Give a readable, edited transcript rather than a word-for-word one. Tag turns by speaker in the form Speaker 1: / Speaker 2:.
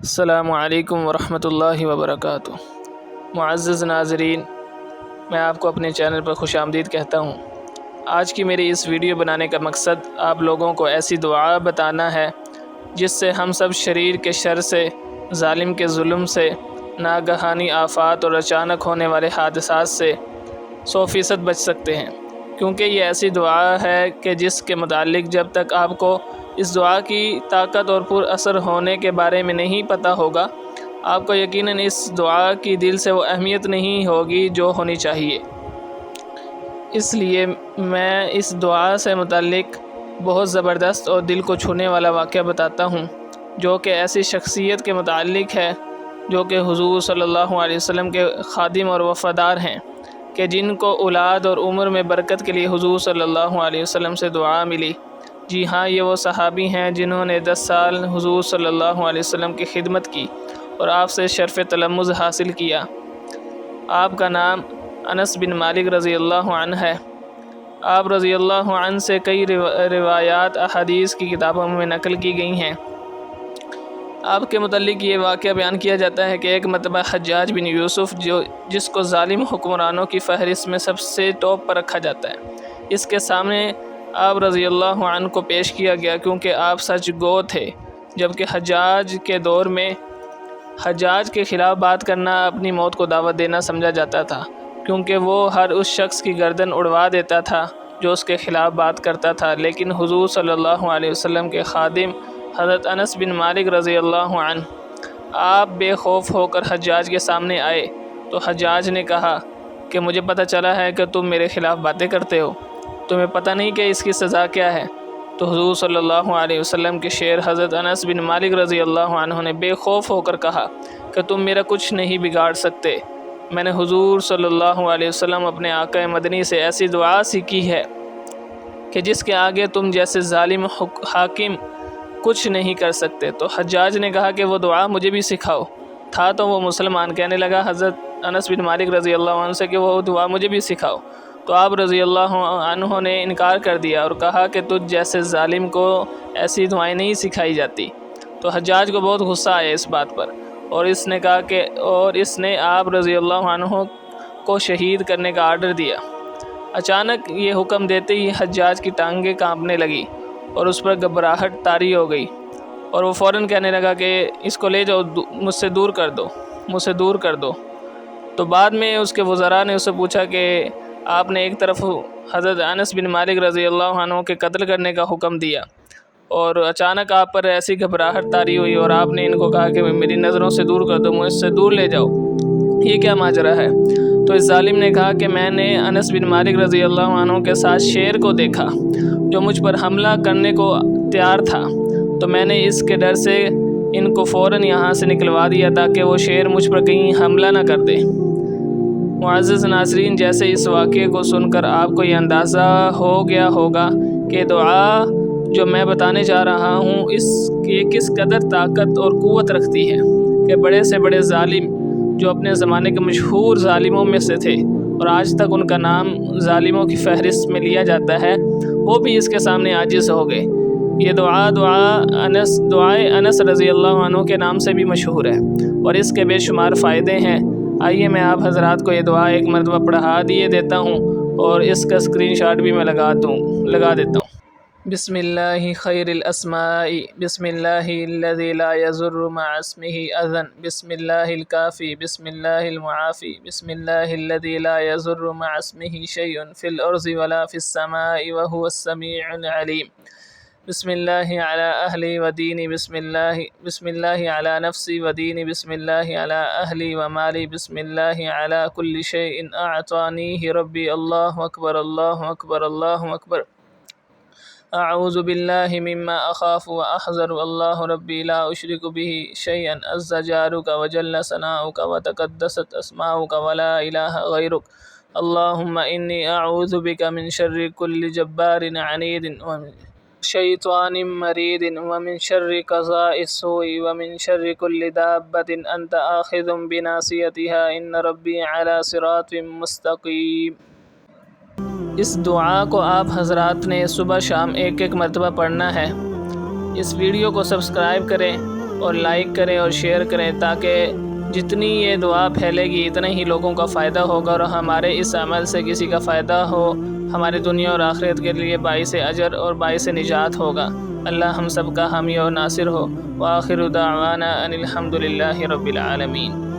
Speaker 1: السلام علیکم ورحمۃ اللہ وبرکاتہ۔ معزز ناظرین، میں آپ کو اپنے چینل پر خوش آمدید کہتا ہوں۔ آج کی میری اس ویڈیو بنانے کا مقصد آپ لوگوں کو ایسی دعا بتانا ہے جس سے ہم سب شریر کے شر سے، ظالم کے ظلم سے، ناگہانی آفات اور اچانک ہونے والے حادثات سے 100% بچ سکتے ہیں، کیونکہ یہ ایسی دعا ہے کہ جس کے متعلق جب تک آپ کو اس دعا کی طاقت اور پر اثر ہونے کے بارے میں نہیں پتہ ہوگا، آپ کو یقیناً اس دعا کی دل سے وہ اہمیت نہیں ہوگی جو ہونی چاہیے۔ اس لیے میں اس دعا سے متعلق بہت زبردست اور دل کو چھونے والا واقعہ بتاتا ہوں، جو کہ ایسی شخصیت کے متعلق ہے جو کہ حضور صلی اللہ علیہ وسلم کے خادم اور وفادار ہیں، کہ جن کو اولاد اور عمر میں برکت کے لیے حضور صلی اللہ علیہ وسلم سے دعا ملی۔ جی ہاں، یہ وہ صحابی ہیں جنہوں نے 10 سال حضور صلی اللہ علیہ وسلم کی خدمت کی اور آپ سے شرف تلمذ حاصل کیا۔ آپ کا نام انس بن مالک رضی اللہ عنہ ہے۔ آپ رضی اللہ عنہ سے کئی روایات احادیث کی کتابوں میں نقل کی گئی ہیں۔ آپ کے متعلق یہ واقعہ بیان کیا جاتا ہے کہ ایک مرتبہ حجاج بن یوسف، جس کو ظالم حکمرانوں کی فہرست میں سب سے ٹاپ پر رکھا جاتا ہے، اس کے سامنے آپ رضی اللہ عنہ کو پیش کیا گیا، کیونکہ آپ سچ گو تھے، جبکہ حجاج کے دور میں حجاج کے خلاف بات کرنا اپنی موت کو دعوت دینا سمجھا جاتا تھا، کیونکہ وہ ہر اس شخص کی گردن اڑوا دیتا تھا جو اس کے خلاف بات کرتا تھا۔ لیکن حضور صلی اللہ علیہ وسلم کے خادم حضرت انس بن مالک رضی اللہ عنہ، آپ بے خوف ہو کر حجاج کے سامنے آئے تو حجاج نے کہا کہ مجھے پتہ چلا ہے کہ تم میرے خلاف باتیں کرتے ہو، تمہیں پتہ نہیں کہ اس کی سزا کیا ہے؟ تو حضور صلی اللہ علیہ وسلم کے شیر حضرت انس بن مالک رضی اللہ عنہ نے بے خوف ہو کر کہا کہ تم میرا کچھ نہیں بگاڑ سکتے۔ میں نے حضور صلی اللہ علیہ وسلم اپنے آقا مدنی سے ایسی دعا سیکھی ہے کہ جس کے آگے تم جیسے ظالم حاکم کچھ نہیں کر سکتے۔ تو حجاج نے کہا کہ وہ دعا مجھے بھی سکھاؤ۔ تھا تو وہ مسلمان، کہنے لگا حضرت انس بن مالک رضی اللہ عنہ سے کہ وہ دعا مجھے بھی سکھاؤ۔ تو آپ رضی اللہ عنہ نے انکار کر دیا اور کہا کہ تجھ جیسے ظالم کو ایسی دعائیں نہیں سکھائی جاتی۔ تو حجاج کو بہت غصہ آیا اس بات پر، اور اس نے کہا کہ اس نے آپ رضی اللہ عنہ کو شہید کرنے کا آرڈر دیا۔ اچانک یہ حکم دیتے ہی حجاج کی ٹانگیں کانپنے لگی اور اس پر گھبراہٹ طاری ہو گئی، اور وہ فوراً کہنے لگا کہ اس کو لے جاؤ، مجھ سے دور کر دو۔ تو بعد میں اس کے وزراء نے اس سے پوچھا کہ آپ نے ایک طرف حضرت انس بن مالک رضی اللہ عنہ کے قتل کرنے کا حکم دیا، اور اچانک آپ پر ایسی گھبراہٹ طاری ہوئی اور آپ نے ان کو کہا کہ میری نظروں سے دور کر دو، مجھ سے دور لے جاؤ، یہ کیا ماجرا ہے؟ تو اس ظالم نے کہا کہ میں نے انس بن مالک رضی اللہ عنہ کے ساتھ شیر کو دیکھا جو مجھ پر حملہ کرنے کو تیار تھا، تو میں نے اس کے ڈر سے ان کو فوراً یہاں سے نکلوا دیا تاکہ وہ شیر مجھ پر کہیں حملہ نہ کر دے۔ معزز ناظرین، جیسے اس واقعے کو سن کر آپ کو یہ اندازہ ہو گیا ہوگا کہ دعا جو میں بتانے جا رہا ہوں یہ کس قدر طاقت اور قوت رکھتی ہے، کہ بڑے سے بڑے ظالم جو اپنے زمانے کے مشہور ظالموں میں سے تھے اور آج تک ان کا نام ظالموں کی فہرست میں لیا جاتا ہے، وہ بھی اس کے سامنے عاجز ہو گئے۔ یہ دعائے انس رضی اللہ عنہ کے نام سے بھی مشہور ہے اور اس کے بے شمار فائدے ہیں۔ آئیے میں آپ حضرات کو یہ دعا ایک مرتبہ پڑھا دیتا ہوں اور اس کا اسکرین شاٹ بھی میں لگا دیتا ہوں۔ بسم اللہ خیر الاسماء، بسم اللہ الذی لا یضر مع اسمہ اذن، بسم اللہ الکافی، بسم اللہ المعافی، بسم اللہ الذی لا یضر مع اسمہ شیء فی الارض ولا فی السماء وهو السمیع العلیم۔ بسم اللہ علی اہلی و دینی، بسم اللہ علی نفسی و دینی، بسم اللہ علی اہلی و مالی، بسم اللہ علی کل شیء اعطانیہ ربی، اللہ اکبر، اللہ اکبر، اللہ اکبر۔ اعوذ باللہ مما اخاف و احذر، اللہ ربی لا اشرک بہ شیئا، عز جارک و جل ثناؤک و تقدست اسماؤک ولا الہ غیرک، اللہم انی اعوذ بک من شر کل جبار عنید ومن شیطان مرید ومن شر قضاء السوء ومن شر کل دابۃ انت آخذ بناصیتها ان ربی علی صراط مستقیم۔ اس دعا کو آپ حضرات نے صبح شام ایک مرتبہ پڑھنا ہے۔ اس ویڈیو کو سبسکرائب کریں اور لائک کریں اور شیئر کریں، تاکہ جتنی یہ دعا پھیلے گی اتنا ہی لوگوں کا فائدہ ہوگا اور ہمارے اس عمل سے کسی کا فائدہ ہو، ہماری دنیا اور آخرت کے لیے باعث اجر اور باعث نجات ہوگا۔ اللہ ہم سب کا حامی و ناصر ہو۔ وآخر دعوانا ان الحمد للہ رب العالمین۔